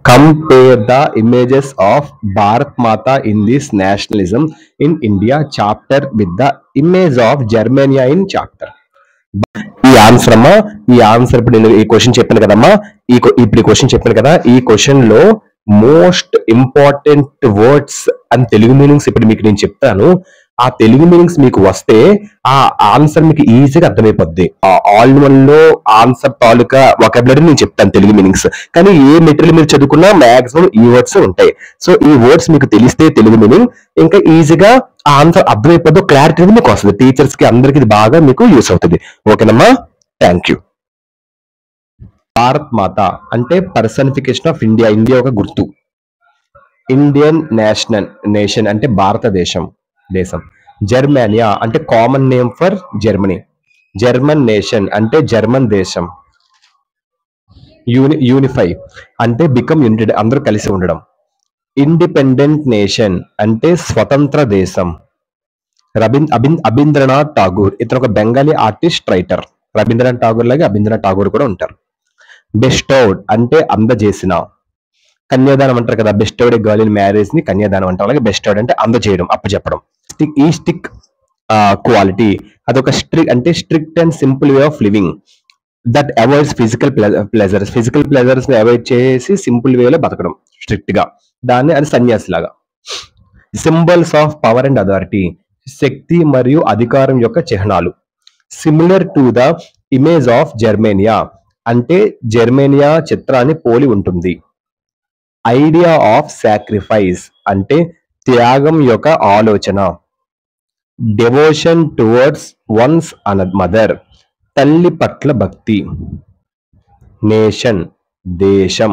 Compare the images of Bharat Mata in this nationalism in India chapter with the image of Germania in chapter. ఈ answer అమ్మా, ఈ answer ఇప్పుడు నేను ఈ question చెప్పాను కదమ్మా, ఇప్పుడు ఈ క్వశ్చన్ చెప్పాను కదా, ఈ క్వశ్చన్ లో most important words and Telugu meanings ఇప్పుడు మీకు నేను చెప్తాను. ఆ తెలుగు మీనింగ్స్ మీకు వస్తే ఆ ఆన్సర్ మీకు ఈజీగా అర్థమైపోద్ది. ఆల్ వన్ లో ఆన్సర్ తాలూకా వొకాబులరీ నేను చెప్తాను తెలుగు మీనింగ్స్. కానీ ఏ మెటీరియల్ మీరు చదువుకున్నా మాక్సిమం ఈ వర్డ్స్ ఉంటాయి. సో ఈ వర్డ్స్ మీకు తెలిస్తే తెలుగు మీనింగ్ ఇంకా ఈజీగా ఆ ఆన్సర్ అర్థమైపోద్దు, క్లారిటీ మీకు వస్తుంది. టీచర్స్ కి అందరికి ఇది బాగా మీకు యూస్ అవుతుంది. ఓకేనమ్మా, థ్యాంక్ యూ. భారత్ మాత అంటే పర్సనిఫికేషన్ ఆఫ్ ఇండియా, ఇండియా ఒక గుర్తు. ఇండియన్ నేషన్ అంటే భారతదేశం దేశం. జర్మనియా అంటే common name for Germany. German nation అంటే జర్మన్ దేశం. యూనిఫై అంటే బికమ్ యునైటెడ్, అందరూ కలిసి ఉండడం. ఇండిపెండెంట్ నేషన్ అంటే స్వతంత్ర దేశం. అబింద్రనాథ్ ఠాగూర్ ఇతను ఒక బెంగాలీ ఆర్టిస్ట్ రైటర్. రవీంద్రనాథ్ ఠాగూర్ లాగే అబింద్రనాథ్ ఠాగూర్ కూడా ఉంటారు. బెస్టౌడ్ అంటే అందజేసిన. కన్యాదానం అంటారు కదా, bestowed a girl in marriage ని కన్యాదానం అంటారు. అలాగే బెస్టౌడ్ అంటే అందజేయడం, అప్పచెప్పడం. ఈ స్టిక్ క్వాలిటీ అదొక strict and simple way of living that avoids physical pleasures. Physical pleasures ని అవాయిడ్ చేసి సింపుల్ వేలో బతకడం స్ట్రిక్ట్ గా, దాన్ని అది సన్యాసి లాగా. Symbols of power and authority శక్తి మరియు అధికారం యొక్క చిహ్నాలు. Similar to the image of Germania అంటే జర్మేనియా చిత్రాన్ని పోలి ఉంటుంది. ఐడియా ఆఫ్ సాక్రిఫైస్ అంటే త్యాగం యొక్క ఆలోచన. డెవోషన్ టువర్డ్స్ వన్స్ మదర్ తల్లి పట్ల భక్తి. నేషన్ దేశం.